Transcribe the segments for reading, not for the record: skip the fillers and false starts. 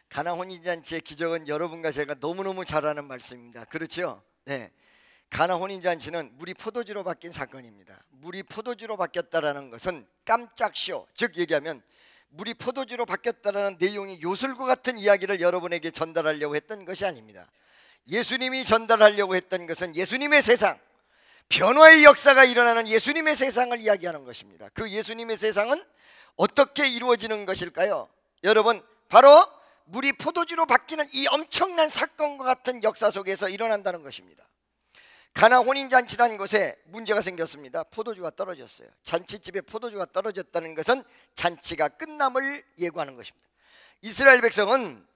가나 혼인잔치의 기적은 여러분과 제가 너무너무 잘 아는 말씀입니다. 그렇죠? 네. 가나 혼인잔치는 물이 포도주로 바뀐 사건입니다. 물이 포도주로 바뀌었다는 것은 깜짝 쇼, 즉 얘기하면 물이 포도주로 바뀌었다는 내용이 요술과 같은 이야기를 여러분에게 전달하려고 했던 것이 아닙니다. 예수님이 전달하려고 했던 것은 예수님의 세상, 변화의 역사가 일어나는 예수님의 세상을 이야기하는 것입니다. 그 예수님의 세상은 어떻게 이루어지는 것일까요? 여러분, 바로 물이 포도주로 바뀌는 이 엄청난 사건과 같은 역사 속에서 일어난다는 것입니다. 가나 혼인잔치라는 곳에 문제가 생겼습니다. 포도주가 떨어졌어요. 잔치집에 포도주가 떨어졌다는 것은 잔치가 끝남을 예고하는 것입니다. 이스라엘 백성은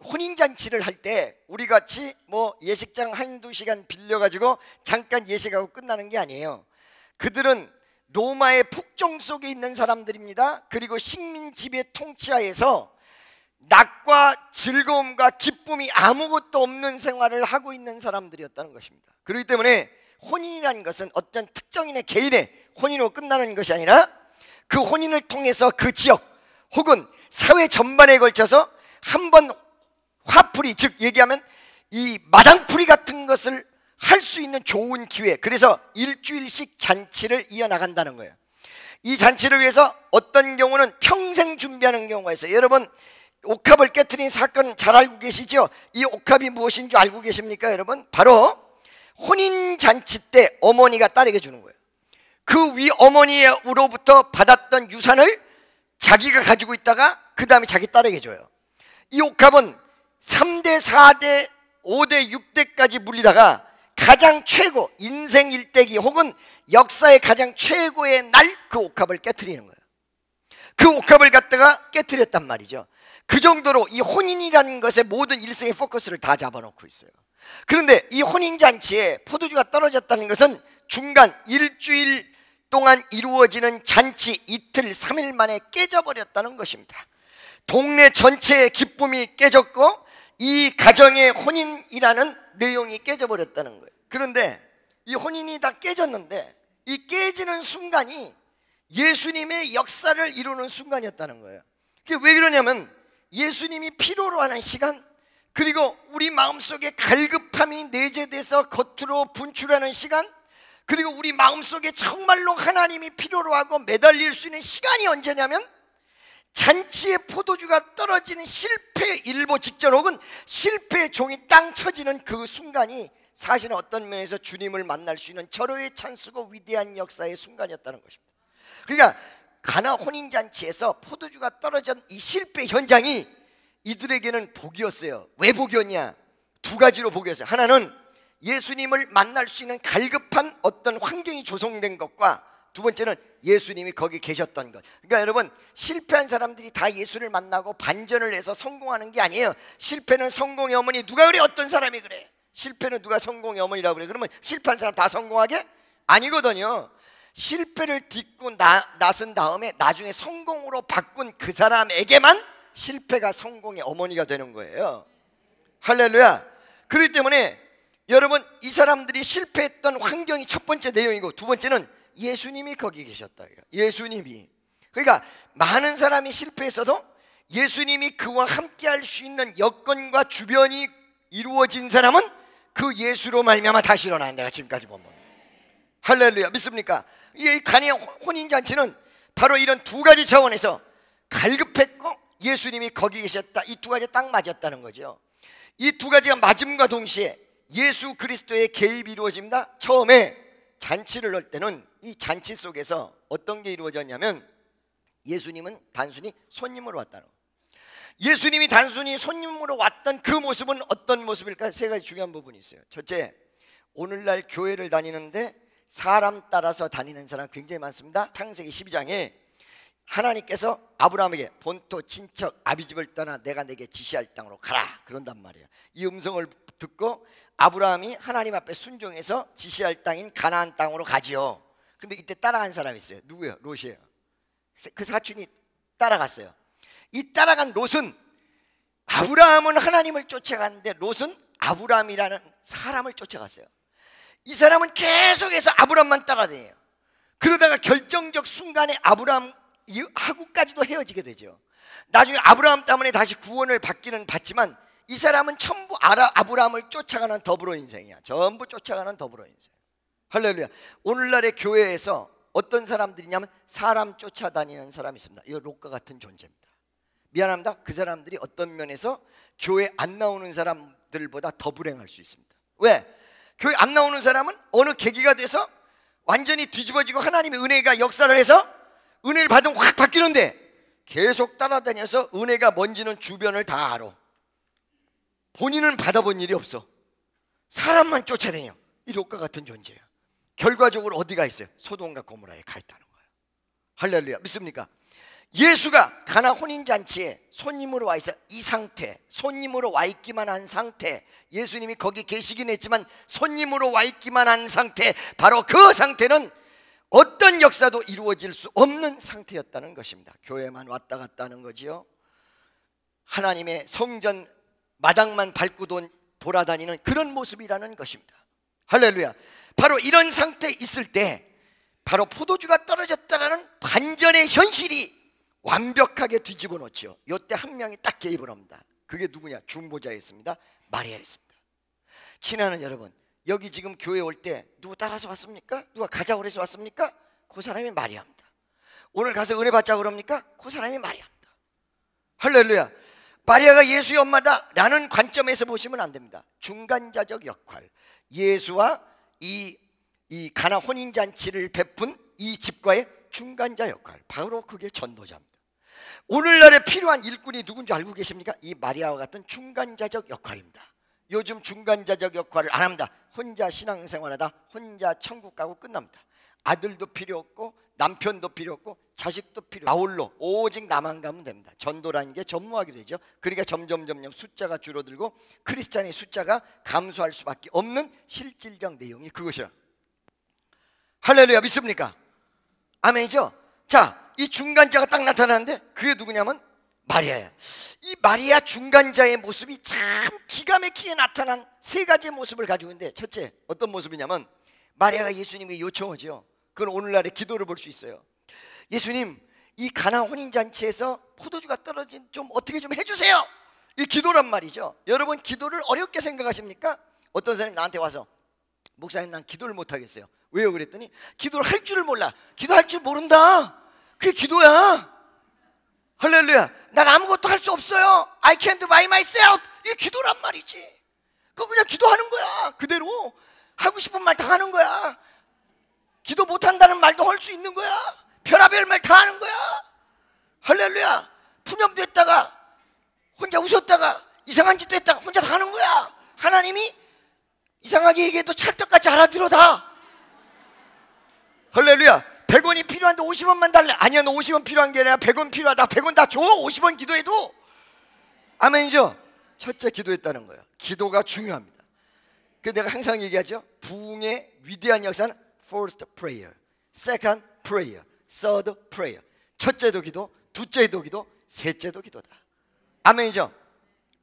혼인잔치를 할 때 우리같이 예식장 한두 시간 빌려가지고 잠깐 예식하고 끝나는 게 아니에요. 그들은 로마의 폭정 속에 있는 사람들입니다. 그리고 식민 지배 통치하에서 낙과 즐거움과 기쁨이 아무것도 없는 생활을 하고 있는 사람들이었다는 것입니다. 그렇기 때문에 혼인이라는 것은 어떤 특정인의 개인의 혼인으로 끝나는 것이 아니라 그 혼인을 통해서 그 지역 혹은 사회 전반에 걸쳐서 한번 화풀이, 즉 얘기하면 이 마당풀이 같은 것을 할 수 있는 좋은 기회, 그래서 일주일씩 잔치를 이어나간다는 거예요. 이 잔치를 위해서 어떤 경우는 평생 준비하는 경우가 있어요. 여러분, 옥합을 깨트린 사건 잘 알고 계시죠? 이 옥합이 무엇인 줄 알고 계십니까 여러분? 바로 혼인잔치 때 어머니가 딸에게 주는 거예요. 그 위 어머니로부터 받았던 유산을 자기가 가지고 있다가 그 다음에 자기 딸에게 줘요. 이 옥합은 3대, 4대, 5대, 6대까지 물리다가 가장 최고, 인생 일대기 혹은 역사의 가장 최고의 날 그 옥합을 깨트리는 거예요. 그 옥합을 갖다가 깨트렸단 말이죠. 그 정도로 이 혼인이라는 것에 모든 일생의 포커스를 다 잡아놓고 있어요. 그런데 이 혼인잔치에 포도주가 떨어졌다는 것은 중간 일주일 동안 이루어지는 잔치 이틀 3일 만에 깨져버렸다는 것입니다. 동네 전체의 기쁨이 깨졌고 이 가정의 혼인이라는 내용이 깨져버렸다는 거예요. 그런데 이 혼인이 다 깨졌는데 이 깨지는 순간이 예수님의 역사를 이루는 순간이었다는 거예요. 그게 왜 그러냐면 예수님이 필요로 하는 시간, 그리고 우리 마음속에 갈급함이 내재돼서 겉으로 분출하는 시간, 그리고 우리 마음속에 정말로 하나님이 필요로 하고 매달릴 수 있는 시간이 언제냐면 잔치의 포도주가 떨어지는 실패 일보 직전 혹은 실패의 종이 땅 쳐지는 그 순간이 사실은 어떤 면에서 주님을 만날 수 있는 절호의 찬스고 위대한 역사의 순간이었다는 것입니다. 그러니까 가나 혼인잔치에서 포도주가 떨어진 이 실패 현장이 이들에게는 복이었어요. 왜 복이었냐? 두 가지로 복이었어요. 하나는 예수님을 만날 수 있는 갈급한 어떤 환경이 조성된 것과 두 번째는 예수님이 거기 계셨던 것. 그러니까 여러분, 실패한 사람들이 다 예수를 만나고 반전을 해서 성공하는 게 아니에요. 실패는 성공의 어머니. 누가 그래? 어떤 사람이 그래? 실패는 누가 성공의 어머니라고 그래? 그러면 실패한 사람 다 성공하게? 아니거든요. 실패를 딛고 나선 다음에 나중에 성공으로 바꾼 그 사람에게만 실패가 성공의 어머니가 되는 거예요. 할렐루야. 그렇기 때문에 여러분, 이 사람들이 실패했던 환경이 첫 번째 내용이고 두 번째는 예수님이 거기 계셨다. 예수님이. 그러니까 많은 사람이 실패했어도 예수님이 그와 함께 할 수 있는 여건과 주변이 이루어진 사람은 그 예수로 말미암아 다시 일어나. 내가 지금까지 보면. 할렐루야. 믿습니까? 이 가나 혼인잔치는 바로 이런 두 가지 차원에서 갈급했고 예수님이 거기 계셨다. 이 두 가지 딱 맞았다는 거죠. 이 두 가지가 맞음과 동시에 예수 그리스도의 개입이 이루어집니다. 처음에 잔치를 할 때는 이 잔치 속에서 어떤 게 이루어졌냐면 예수님은 단순히 손님으로 왔다는 거예요. 예수님이 단순히 손님으로 왔던 그 모습은 어떤 모습일까? 세 가지 중요한 부분이 있어요. 첫째, 오늘날 교회를 다니는데 사람 따라서 다니는 사람 굉장히 많습니다. 창세기 12장에 하나님께서 아브라함에게 본토 친척 아비집을 떠나 내가 내게 지시할 땅으로 가라 그런단 말이에요. 이 음성을 듣고 아브라함이 하나님 앞에 순종해서 지시할 땅인 가나안 땅으로 가지요. 근데 이때 따라간 사람이 있어요. 누구예요? 롯이에요. 그 사촌이 따라갔어요. 이 따라간 롯은, 아브라함은 하나님을 쫓아갔는데 롯은 아브라함이라는 사람을 쫓아갔어요. 이 사람은 계속해서 아브라함만 따라다녀요. 그러다가 결정적 순간에 아브라함 하고까지도 헤어지게 되죠. 나중에 아브라함 때문에 다시 구원을 받기는 받지만 이 사람은 전부 아브라함을 쫓아가는 더불어 인생이야. 전부 쫓아가는 더불어 인생. 할렐루야. 오늘날의 교회에서 어떤 사람들이냐면 사람 쫓아다니는 사람이 있습니다. 이거 롯과 같은 존재입니다. 미안합니다. 그 사람들이 어떤 면에서 교회 안 나오는 사람들보다 더 불행할 수 있습니다. 왜? 교회 안 나오는 사람은 어느 계기가 돼서 완전히 뒤집어지고 하나님의 은혜가 역사를 해서 은혜를 받으면 확 바뀌는데 계속 따라다녀서 은혜가 뭔지는 주변을 다 알아. 본인은 받아본 일이 없어. 사람만 쫓아다녀. 이 롯과 같은 존재예요. 결과적으로 어디가 있어요? 소돔과 고모라에 가 있다는 거예요. 할렐루야. 믿습니까? 예수가 가나 혼인잔치에 손님으로 와 있어. 이 상태, 손님으로 와 있기만 한 상태, 예수님이 거기 계시긴 했지만 손님으로 와 있기만 한 상태, 바로 그 상태는 어떤 역사도 이루어질 수 없는 상태였다는 것입니다. 교회만 왔다 갔다 하는 거지요. 하나님의 성전 마당만 밟고 돌아다니는 그런 모습이라는 것입니다. 할렐루야. 바로 이런 상태에 있을 때 바로 포도주가 떨어졌다라는 반전의 현실이 완벽하게 뒤집어 놓죠. 이때 한 명이 딱 개입을 합니다. 그게 누구냐? 중보자였습니다. 마리아였습니다. 친하는 여러분, 여기 지금 교회 올 때 누구 따라서 왔습니까? 누가 가자고 그래서 왔습니까? 그 사람이 마리아입니다. 오늘 가서 은혜 받자고 그럽니까? 그 사람이 마리아입니다. 할렐루야. 마리아가 예수의 엄마다 라는 관점에서 보시면 안 됩니다. 중간자적 역할, 예수와 이 가나 혼인잔치를 베푼 이 집과의 중간자 역할, 바로 그게 전도자입니다. 오늘날에 필요한 일꾼이 누군지 알고 계십니까? 이 마리아와 같은 중간자적 역할입니다. 요즘 중간자적 역할을 안 합니다. 혼자 신앙생활하다 혼자 천국 가고 끝납니다. 아들도 필요 없고 남편도 필요 없고 자식도 필요 없고 나홀로 오직 나만 가면 됩니다. 전도라는 게 전무하게 되죠. 그러니까 점점 숫자가 줄어들고 크리스찬의 숫자가 감소할 수밖에 없는 실질적 내용이 그것이라. 할렐루야. 믿습니까? 아멘이죠? 자, 이 중간자가 딱 나타나는데 그게 누구냐면 마리아야. 이 마리아 중간자의 모습이 참 기가 막히게 나타난 세 가지의 모습을 가지고 있는데, 첫째 어떤 모습이냐면 마리아가 예수님에게 요청하죠. 그건 오늘날의 기도를 볼 수 있어요. 예수님, 이 가나 혼인잔치에서 포도주가 떨어진 좀 어떻게 좀 해주세요. 이 기도란 말이죠. 여러분, 기도를 어렵게 생각하십니까? 어떤 사람이 나한테 와서 목사님, 난 기도를 못하겠어요. 왜요? 그랬더니 기도를 할 줄을 몰라. 기도할 줄 모른다. 그게 기도야. 할렐루야. 난 아무것도 할 수 없어요. I can't do by myself. 이게 기도란 말이지. 그거 그냥 기도하는 거야. 그대로 하고 싶은 말 다 하는 거야. 기도 못한다는 말도 할 수 있는 거야. 별의별 말 다 하는 거야. 할렐루야. 푸념도 했다가 혼자 웃었다가 이상한 짓도 했다가 혼자 다 하는 거야. 하나님이 이상하게 얘기해도 찰떡같이 알아들어 다. 할렐루야. 100원이 필요한데 50원만 달래. 아니야, 너 50원 필요한 게 아니라 100원 필요하다. 100원 다 줘. 50원 기도해도. 아멘이죠? 첫째, 기도했다는 거예요. 기도가 중요합니다. 그래서 내가 항상 얘기하죠. 부흥의 위대한 역사는 first prayer, second prayer, third prayer. 첫째도 기도, 둘째도 기도, 셋째도 기도다. 아멘이죠?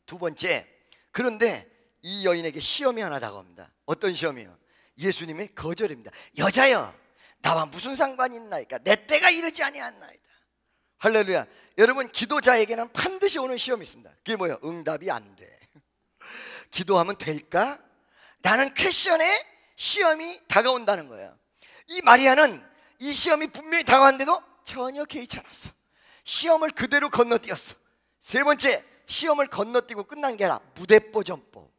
두 번째, 그런데 이 여인에게 시험이 하나 다가옵니다. 어떤 시험이요? 예수님의 거절입니다. 여자여, 나와 무슨 상관이 있나이까? 내 때가 이르지 아니하나이다. 할렐루야. 여러분, 기도자에게는 반드시 오는 시험이 있습니다. 그게 뭐예요? 응답이 안 돼. 기도하면 될까? 라는 퀘션에 시험이 다가온다는 거예요. 이 마리아는 이 시험이 분명히 다가왔는데도 전혀 개의치 않았어. 시험을 그대로 건너뛰었어. 세 번째, 시험을 건너뛰고 끝난 게 아니라 무대뽀전법.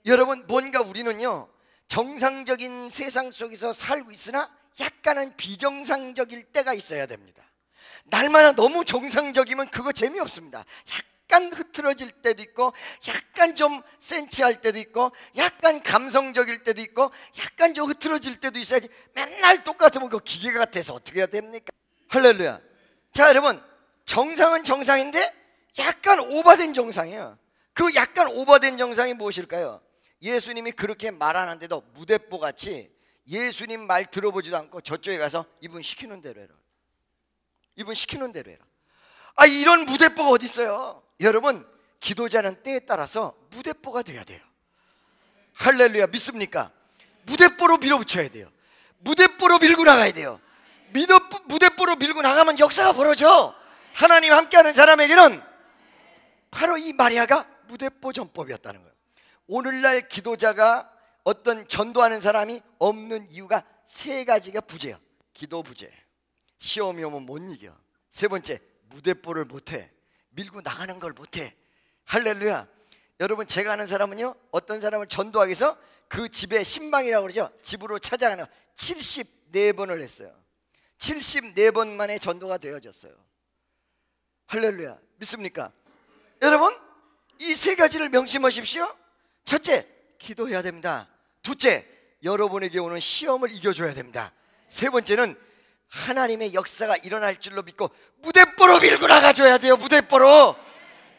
여러분, 뭔가 우리는요 정상적인 세상 속에서 살고 있으나 약간은 비정상적일 때가 있어야 됩니다. 날마다 너무 정상적이면 그거 재미없습니다. 약간 흐트러질 때도 있고, 약간 좀 센치할 때도 있고, 약간 감성적일 때도 있고, 약간 좀 흐트러질 때도 있어야지. 맨날 똑같으면 그 기계 같아서 어떻게 해야 됩니까? 할렐루야. 자, 여러분, 정상은 정상인데 약간 오버된 정상이에요. 그 약간 오버된 정상이 무엇일까요? 예수님이 그렇게 말하는데도 무대뽀같이 예수님 말 들어보지도 않고 저쪽에 가서 이분 시키는 대로 해라. 이분 시키는 대로 해라. 아, 이런 무대뽀가 어디 있어요? 여러분, 기도자는 때에 따라서 무대뽀가 돼야 돼요. 할렐루야. 믿습니까? 무대뽀로 밀어붙여야 돼요. 무대뽀로 밀고 나가야 돼요. 무대뽀로 밀고 나가면 역사가 벌어져. 하나님 함께하는 사람에게는 바로 이 마리아가 무대뽀 전법이었다는 거예요. 오늘날 기도자가 어떤 전도하는 사람이 없는 이유가 세 가지가 부재예요. 기도 부재, 시험이 오면 못 이겨, 세 번째 무대뽀를 못해, 밀고 나가는 걸 못해. 할렐루야. 여러분, 제가 아는 사람은요, 어떤 사람을 전도하기 위해서 그 집에 신방이라고 그러죠. 집으로 찾아가는 74번을 했어요. 74번 만에 전도가 되어졌어요. 할렐루야. 믿습니까? 여러분, 이 세 가지를 명심하십시오. 첫째, 기도해야 됩니다. 둘째, 여러분에게 오는 시험을 이겨줘야 됩니다. 세 번째는 하나님의 역사가 일어날 줄로 믿고 무대뽀로 밀고 나가줘야 돼요. 무대뽀로.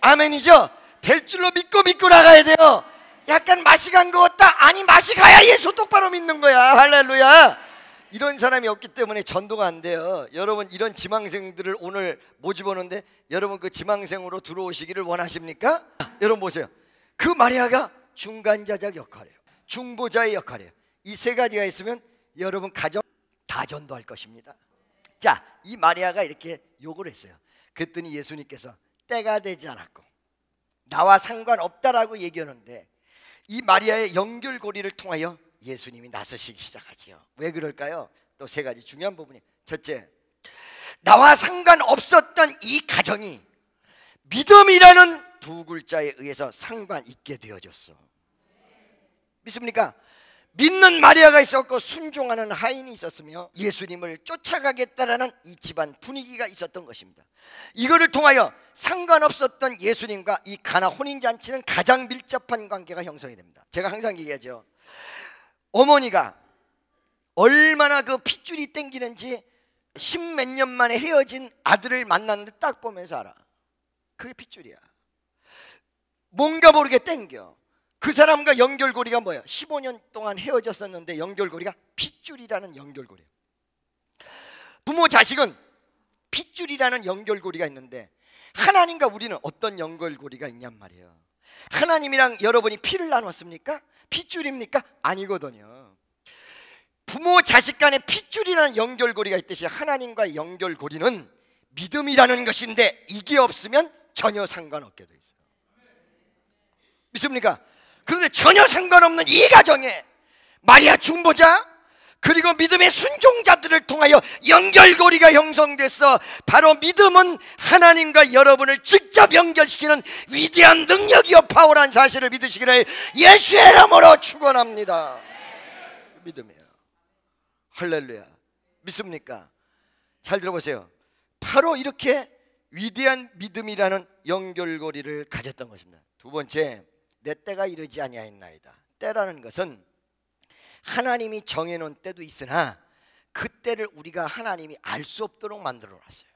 아멘이죠? 될 줄로 믿고 나가야 돼요. 약간 맛이 간 것 같다? 아니, 맛이 가야 예수 똑바로 믿는 거야. 할렐루야. 이런 사람이 없기 때문에 전도가 안 돼요. 여러분, 이런 지망생들을 오늘 모집하는데 여러분 그 지망생으로 들어오시기를 원하십니까? 여러분 보세요. 그 마리아가 중간자적 역할이에요. 중보자의 역할이에요. 이 세 가지가 있으면 여러분 가정 다 전도할 것입니다. 자, 이 마리아가 이렇게 욕을 했어요. 그랬더니 예수님께서 때가 되지 않았고 나와 상관없다라고 얘기하는데, 이 마리아의 연결고리를 통하여 예수님이 나서시기 시작하지요. 왜 그럴까요? 또 세 가지 중요한 부분이, 첫째, 나와 상관없었던 이 가정이 믿음이라는 두 글자에 의해서 상관 있게 되어졌어. 믿습니까? 믿는 마리아가 있었고 순종하는 하인이 있었으며 예수님을 쫓아가겠다라는 이 집안 분위기가 있었던 것입니다. 이거를 통하여 상관없었던 예수님과 이 가나 혼인잔치는 가장 밀접한 관계가 형성이 됩니다. 제가 항상 얘기하죠. 어머니가 얼마나 그 핏줄이 땡기는지 십몇 년 만에 헤어진 아들을 만났는데 딱 보면서 알아. 그게 핏줄이야. 뭔가 모르게 땡겨. 그 사람과 연결고리가 뭐야? 15년 동안 헤어졌었는데 연결고리가 핏줄이라는 연결고리예요. 부모 자식은 핏줄이라는 연결고리가 있는데 하나님과 우리는 어떤 연결고리가 있냔 말이에요. 하나님이랑 여러분이 피를 나눴습니까? 핏줄입니까? 아니거든요. 부모 자식 간에 핏줄이라는 연결고리가 있듯이 하나님과의 연결고리는 믿음이라는 것인데 이게 없으면 전혀 상관없게 돼 있어요. 믿습니까? 그런데 전혀 상관없는 이 가정에 마리아 중보자 그리고 믿음의 순종자들을 통하여 연결고리가 형성됐어. 바로 믿음은 하나님과 여러분을 직접 연결시키는 위대한 능력이요 파워란 사실을 믿으시기를 예수의 이름으로 축원합니다. 믿음이에요. 할렐루야. 믿습니까? 잘 들어보세요. 바로 이렇게 위대한 믿음이라는 연결고리를 가졌던 것입니다. 두 번째, 내 때가 이르지 아니하였나이다. 때라는 것은 하나님이 정해놓은 때도 있으나 그 때를 우리가 하나님이 알 수 없도록 만들어 놨어요.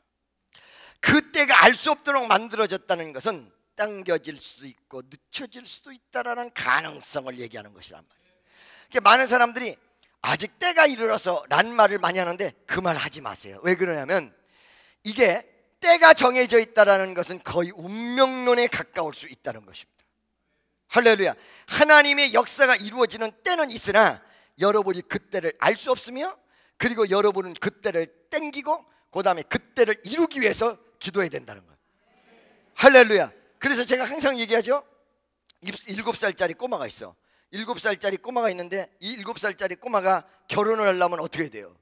그 때가 알 수 없도록 만들어졌다는 것은 당겨질 수도 있고 늦춰질 수도 있다라는 가능성을 얘기하는 것이란 말이에요. 그러니까 많은 사람들이 아직 때가 이르러서 라는 말을 많이 하는데 그 말 하지 마세요. 왜 그러냐면 이게 때가 정해져 있다는 것은 거의 운명론에 가까울 수 있다는 것입니다. 할렐루야. 하나님의 역사가 이루어지는 때는 있으나 여러분이 그때를 알 수 없으며 그리고 여러분은 그때를 땡기고 그 다음에 그때를 이루기 위해서 기도해야 된다는 거예요. 할렐루야. 그래서 제가 항상 얘기하죠. 7살짜리 꼬마가 있어. 7살짜리 꼬마가 있는데 이 7살짜리 꼬마가 결혼을 하려면 어떻게 돼요?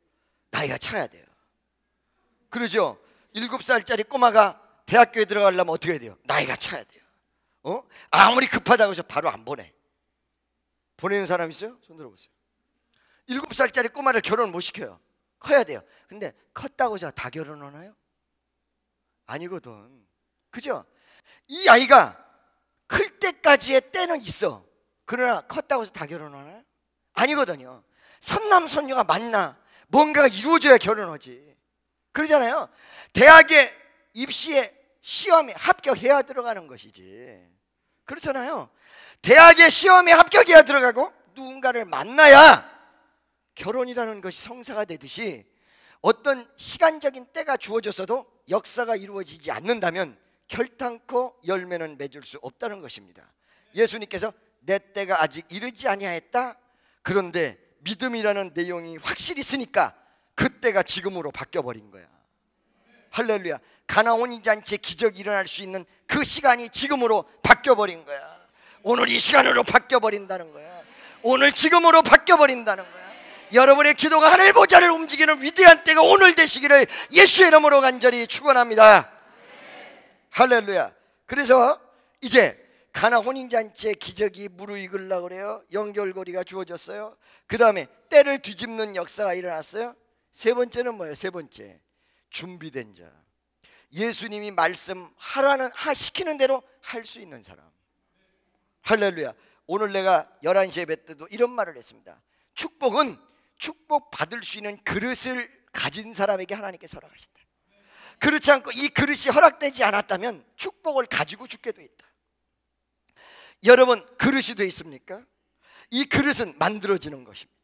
나이가 차야 돼요. 그러죠. 7살짜리 꼬마가 대학교에 들어가려면 어떻게 돼요? 나이가 차야 돼요. 아무리 급하다고 해서 바로 안 보내. 보내는 사람 있어요? 손 들어보세요. 7살짜리 꼬마를 결혼 못 시켜요. 커야 돼요. 근데 컸다고 해서 다 결혼하나요? 아니거든. 그죠? 이 아이가 클 때까지의 때는 있어. 그러나 컸다고 해서 다 결혼하나요? 아니거든요. 선남선녀가 만나 뭔가가 이루어져야 결혼하지. 그러잖아요. 대학에 입시에 시험에 합격해야 들어가는 것이지. 그렇잖아요. 대학에 시험에 합격해야 들어가고 누군가를 만나야 결혼이라는 것이 성사가 되듯이 어떤 시간적인 때가 주어졌어도 역사가 이루어지지 않는다면 결단코 열매는 맺을 수 없다는 것입니다. 예수님께서 내 때가 아직 이르지 아니하였다. 그런데 믿음이라는 내용이 확실히 있으니까 그때가 지금으로 바뀌어버린 거야. 할렐루야. 가나 혼인잔치의 기적이 일어날 수 있는 그 시간이 지금으로 바뀌어버린 거야. 오늘 이 시간으로 바뀌어버린다는 거야. 오늘 지금으로 바뀌어버린다는 거야. 여러분의 기도가 하늘 보좌를 움직이는 위대한 때가 오늘 되시기를 예수의 이름으로 간절히 축원합니다. 할렐루야. 그래서 이제 가나 혼인잔치의 기적이 무르익으려고 그래요. 연결고리가 주어졌어요. 그 다음에 때를 뒤집는 역사가 일어났어요. 세 번째는 뭐예요? 세 번째, 준비된 자. 예수님이 말씀하라는 시키는 대로 할 수 있는 사람. 할렐루야. 오늘 내가 11시 예배 때도 이런 말을 했습니다. 축복은 축복 받을 수 있는 그릇을 가진 사람에게 하나님께서 허락하신다. 그렇지 않고 이 그릇이 허락되지 않았다면 축복을 가지고 죽게 돼 있다. 여러분, 그릇이 돼 있습니까? 이 그릇은 만들어지는 것입니다.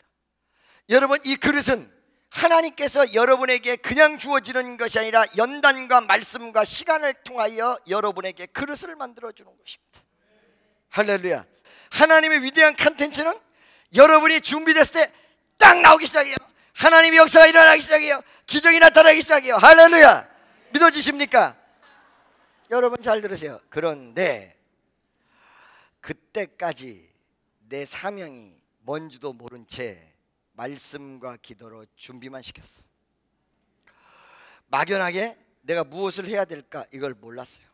여러분, 이 그릇은 하나님께서 여러분에게 그냥 주어지는 것이 아니라 연단과 말씀과 시간을 통하여 여러분에게 그릇을 만들어주는 것입니다. 할렐루야. 하나님의 위대한 컨텐츠는 여러분이 준비됐을 때 딱 나오기 시작해요. 하나님의 역사가 일어나기 시작해요. 기적이 나타나기 시작해요. 할렐루야. 믿어지십니까? 여러분 잘 들으세요. 그런데 그때까지 내 사명이 뭔지도 모른 채 말씀과 기도로 준비만 시켰어. 막연하게 내가 무엇을 해야 될까 이걸 몰랐어요.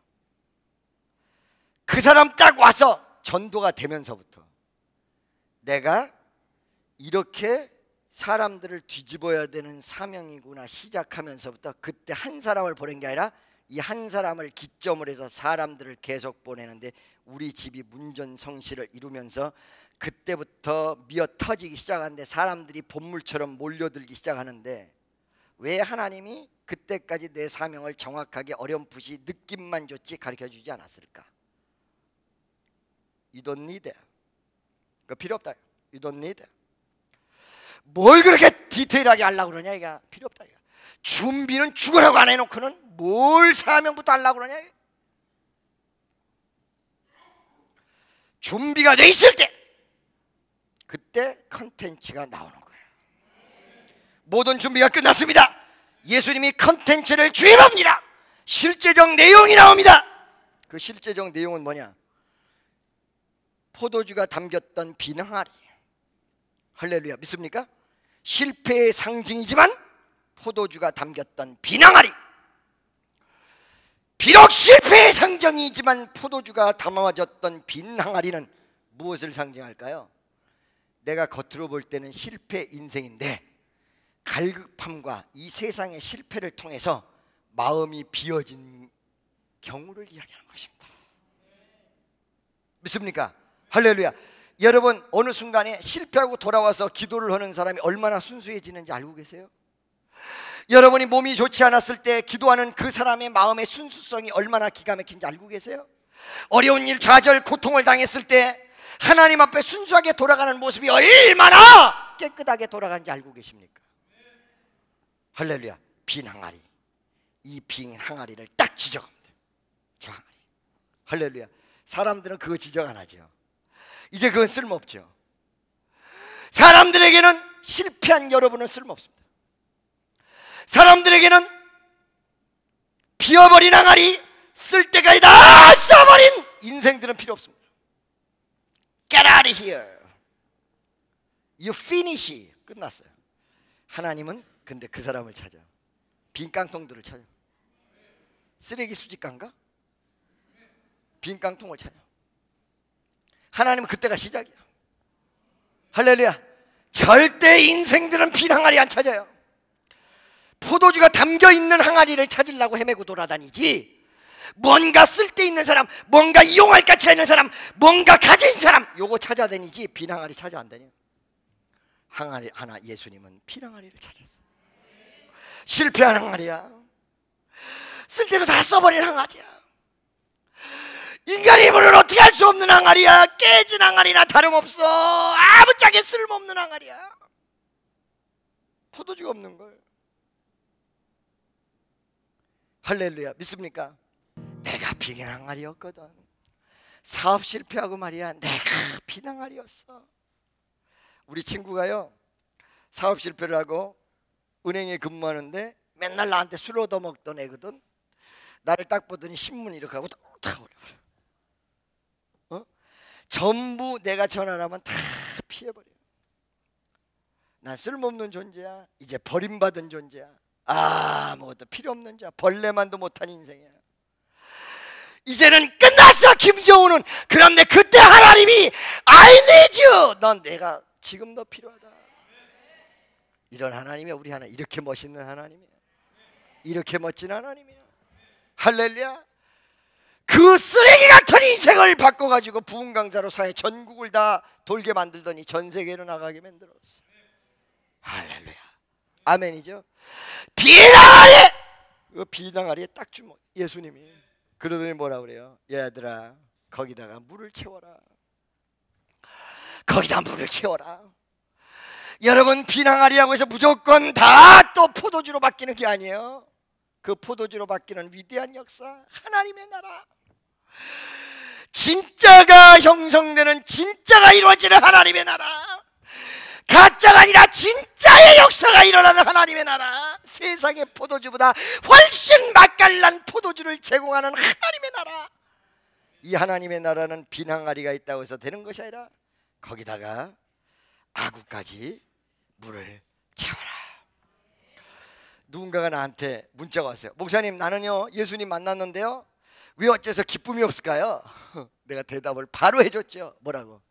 그 사람 딱 와서 전도가 되면서부터 내가 이렇게 사람들을 뒤집어야 되는 사명이구나 시작하면서부터 그때 한 사람을 보낸 게 아니라 이 한 사람을 기점으로 해서 사람들을 계속 보내는데 우리 집이 문전성시를 이루면서 그때부터 미어 터지기 시작하는데 사람들이 본물처럼 몰려들기 시작하는데 왜 하나님이 그때까지 내 사명을 정확하게 어렴풋이 느낌만 줬지 가르쳐주지 않았을까? You don't need it. 그거 필요 없다. You don't need it. 뭘 그렇게 디테일하게 하려고 그러냐 이거. 필요 없다 이거. 준비는 죽으라고 안 해놓고는 뭘 사명부터 하려고 그러냐 이거. 준비가 돼 있을 때 그때 컨텐츠가 나오는 거예요. 모든 준비가 끝났습니다. 예수님이 컨텐츠를 주입합니다. 실제적 내용이 나옵니다. 그 실제적 내용은 뭐냐? 포도주가 담겼던 빈 항아리. 할렐루야. 믿습니까? 실패의 상징이지만 포도주가 담겼던 빈 항아리. 비록 실패의 상징이지만 포도주가 담아졌던 빈 항아리는 무엇을 상징할까요? 내가 겉으로 볼 때는 실패 인생인데 갈급함과 이 세상의 실패를 통해서 마음이 비어진 경우를 이야기하는 것입니다. 믿습니까? 할렐루야. 여러분, 어느 순간에 실패하고 돌아와서 기도를 하는 사람이 얼마나 순수해지는지 알고 계세요? 여러분이 몸이 좋지 않았을 때 기도하는 그 사람의 마음의 순수성이 얼마나 기가 막힌지 알고 계세요? 어려운 일, 좌절, 고통을 당했을 때 하나님 앞에 순수하게 돌아가는 모습이 얼마나 깨끗하게 돌아가는지 알고 계십니까? 할렐루야. 빈 항아리. 이 빈 항아리를 딱 지적하면 돼요. 저 항아리. 할렐루야. 사람들은 그거 지적 안 하죠. 이제 그건 쓸모없죠. 사람들에게는 실패한 여러분은 쓸모없습니다. 사람들에게는 비어버린 항아리, 쓸 때까지 다 써버린 인생들은 필요 없습니다. Get out of here. You finish. 끝났어요. 하나님은 근데 그 사람을 찾아. 빈 깡통들을 찾아. 쓰레기 수집가인가? 빈 깡통을 찾아. 하나님은 그때가 시작이야. 할렐루야. 절대 인생들은 빈 항아리 안 찾아요. 포도주가 담겨있는 항아리를 찾으려고 헤매고 돌아다니지, 뭔가 쓸데있는 사람, 뭔가 이용할 가치가 있는 사람, 뭔가 가진 사람, 요거 찾아다니지 빈 항아리 찾아 안 다녀. 항아리 하나, 예수님은 빈 항아리를 찾았어. 실패한 항아리야. 쓸데로 다 써버린 항아리야. 인간의 힘으로는 어떻게 할 수 없는 항아리야. 깨진 항아리나 다름없어. 아무짝에 쓸모없는 항아리야. 포도주가 없는 걸. 할렐루야. 믿습니까? 내가 빈 항아리였거든. 사업 실패하고 말이야, 내가 빈 항아리였어. 우리 친구가요, 사업 실패를 하고 은행에 근무하는데 맨날 나한테 술 얻어먹던 애거든. 나를 딱 보더니 신문 이렇게 하고 탁 올려버려. 전부 내가 전화를 하면 다 피해버려. 난 쓸모없는 존재야. 이제 버림받은 존재야. 아무것도 필요 없는 자야. 벌레만도 못한 인생이야. 이제는 끝났어 김정은은. 그런데 그때 하나님이 I need you. 넌 내가 지금 너 필요하다. 이런 하나님이야. 우리 하나님 이렇게 멋있는 하나님이야. 이렇게 멋진 하나님이야. 할렐루야. 그 쓰레기 같은 인생을 바꿔가지고 부흥 강사로 사회 전국을 다 돌게 만들더니 전 세계로 나가게 만들었어. 할렐루야. 아멘이죠. 비낭아리. 그 비낭아리에 딱 주면 예수님이 그러더니 뭐라 그래요? 얘들아 거기다가 물을 채워라. 거기다 물을 채워라. 여러분 비낭아리라고 해서 무조건 다 또 포도주로 바뀌는 게 아니에요. 그 포도주로 바뀌는 위대한 역사, 하나님의 나라, 진짜가 형성되는, 진짜가 이루어지는 하나님의 나라, 가짜가 아니라 진짜의 역사가 일어나는 하나님의 나라, 세상의 포도주보다 훨씬 맛깔난 포도주를 제공하는 하나님의 나라. 이 하나님의 나라는 비낭아리가 있다고 해서 되는 것이 아니라 거기다가 아구까지 물을 채워라. 누군가가 나한테 문자가 왔어요. 목사님 나는요 예수님 만났는데요 왜 어째서 기쁨이 없을까요? 내가 대답을 바로 해줬죠. 뭐라고?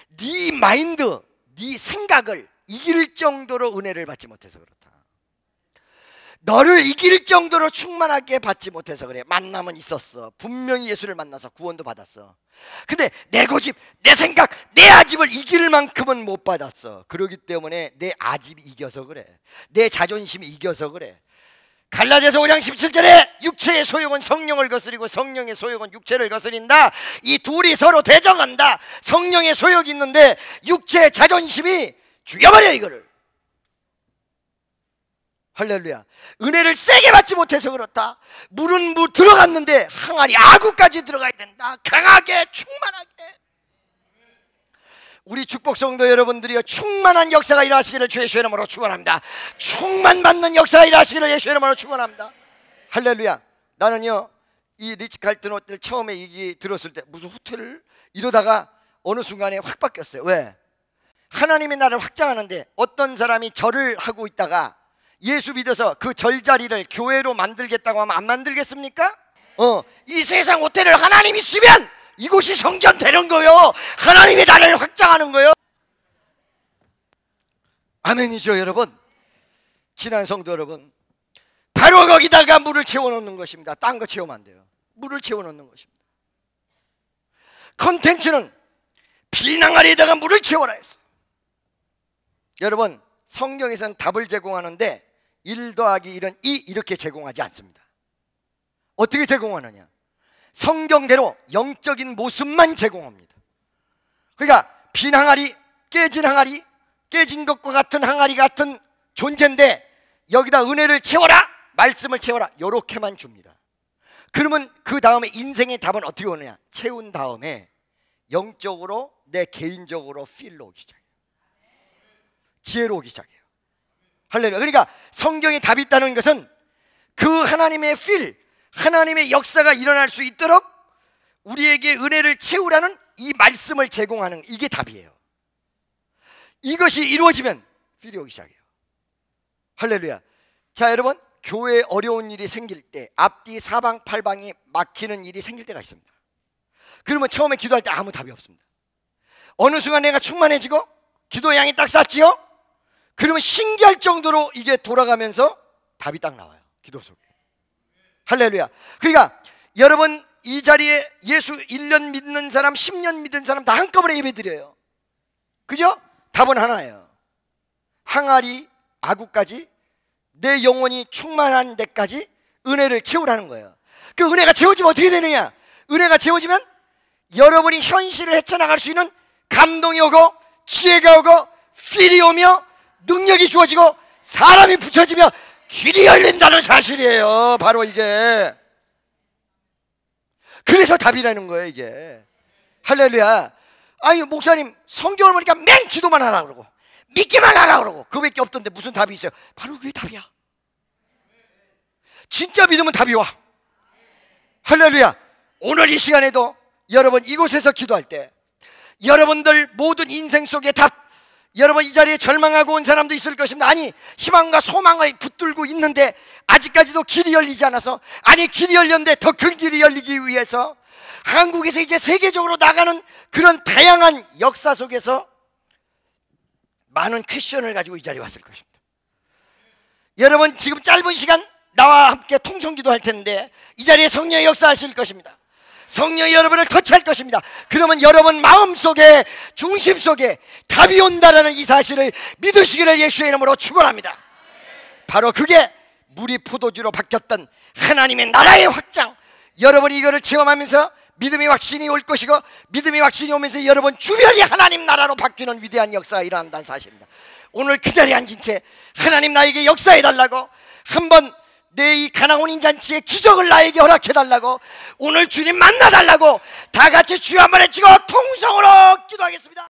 네 마인드, 네 생각을 이길 정도로 은혜를 받지 못해서 그렇다. 너를 이길 정도로 충만하게 받지 못해서 그래. 만남은 있었어. 분명히 예수를 만나서 구원도 받았어. 근데 내 고집, 내 생각, 내 아집을 이길 만큼은 못 받았어. 그러기 때문에 내 아집이 이겨서 그래. 내 자존심이 이겨서 그래. 갈라디아서 5장 17절에 육체의 소욕은 성령을 거스리고 성령의 소욕은 육체를 거스린다. 이 둘이 서로 대적한다. 성령의 소욕이 있는데 육체의 자존심이 죽여버려 이거를. 할렐루야. 은혜를 세게 받지 못해서 그렇다. 물은 물 들어갔는데 항아리 아구까지 들어가야 된다. 강하게 충만하게. 우리 축복성도 여러분들이요 충만한 역사가 일어나시기를 주의 이름으로 축원합니다. 충만받는 역사가 일어나시기를 예수의 이름으로 축원합니다. 할렐루야. 나는요 이 리츠칼튼 호텔 처음에 얘기 들었을 때 무슨 호텔을 이러다가 어느 순간에 확 바뀌었어요. 왜? 하나님의 나라를 확장하는데 어떤 사람이 절을 하고 있다가 예수 믿어서 그 절자리를 교회로 만들겠다고 하면 안 만들겠습니까? 이 세상 호텔을 하나님이 쓰면 이곳이 성전 되는 거요. 하나님의 나라를 확장하는 거요. 아멘이죠 여러분. 지난 성도 여러분, 바로 거기다가 물을 채워놓는 것입니다. 딴 거 채우면 안 돼요. 물을 채워놓는 것입니다. 컨텐츠는 비낭아리에다가 물을 채워라 했어요. 여러분 성경에서는 답을 제공하는데 1 더하기 1은 2 이렇게 제공하지 않습니다. 어떻게 제공하느냐? 성경대로 영적인 모습만 제공합니다. 그러니까 빈 항아리, 깨진 항아리, 깨진 것과 같은 항아리 같은 존재인데 여기다 은혜를 채워라, 말씀을 채워라 이렇게만 줍니다. 그러면 그 다음에 인생의 답은 어떻게 오느냐? 채운 다음에 영적으로 내 개인적으로 필로 오기 시작해요. 지혜로 오기 시작해요. 할렐루야. 그러니까 성경에 답이 있다는 것은 그 하나님의 필, 하나님의 역사가 일어날 수 있도록 우리에게 은혜를 채우라는 이 말씀을 제공하는 이게 답이에요. 이것이 이루어지면 필이 오기 시작해요. 할렐루야. 자 여러분, 교회에 어려운 일이 생길 때 앞뒤 사방팔방이 막히는 일이 생길 때가 있습니다. 그러면 처음에 기도할 때 아무 답이 없습니다. 어느 순간 내가 충만해지고 기도의 양이 딱 쌌지요? 그러면 신기할 정도로 이게 돌아가면서 답이 딱 나와요. 기도 속에. 할렐루야. 그러니까 여러분 이 자리에 예수 1년 믿는 사람 10년 믿는 사람 다 한꺼번에 예배 드려요. 그죠? 답은 하나예요. 항아리 아구까지 내 영혼이 충만한 데까지 은혜를 채우라는 거예요. 그 은혜가 채워지면 어떻게 되느냐? 은혜가 채워지면 여러분이 현실을 헤쳐나갈 수 있는 감동이 오고 지혜가 오고 필이 오며 능력이 주어지고 사람이 붙여지며 길이 열린다는 사실이에요. 바로 이게. 그래서 답이라는 거예요 이게. 할렐루야. 아니 목사님 성경을 보니까 맨 기도만 하라 그러고 믿기만 하라 그러고 그밖에 없던데 무슨 답이 있어요? 바로 그게 답이야. 진짜 믿으면 답이 와. 할렐루야. 오늘 이 시간에도 여러분 이곳에서 기도할 때 여러분들 모든 인생 속의 답, 여러분 이 자리에 절망하고 온 사람도 있을 것입니다. 아니 희망과 소망을 붙들고 있는데 아직까지도 길이 열리지 않아서, 아니 길이 열렸는데 더 큰 길이 열리기 위해서 한국에서 이제 세계적으로 나가는 그런 다양한 역사 속에서 많은 퀘션을 가지고 이 자리에 왔을 것입니다. 여러분 지금 짧은 시간 나와 함께 통성기도 할 텐데 이 자리에 성령의 역사하실 것입니다. 성령이 여러분을 터치할 것입니다. 그러면 여러분 마음속에, 중심 속에 답이 온다라는 이 사실을 믿으시기를 예수의 이름으로 축원합니다. 바로 그게 물이 포도주로 바뀌었던 하나님의 나라의 확장, 여러분이 이거를 체험하면서 믿음의 확신이 올 것이고, 믿음의 확신이 오면서 여러분 주변이 하나님 나라로 바뀌는 위대한 역사가 일어난다는 사실입니다. 오늘 그 자리에 앉은 채 하나님 나에게 역사해달라고, 한번 내 이 가나온인 잔치의 기적을 나에게 허락해달라고, 오늘 주님 만나달라고 다 같이 주여 한번 외치고 통성으로 기도하겠습니다.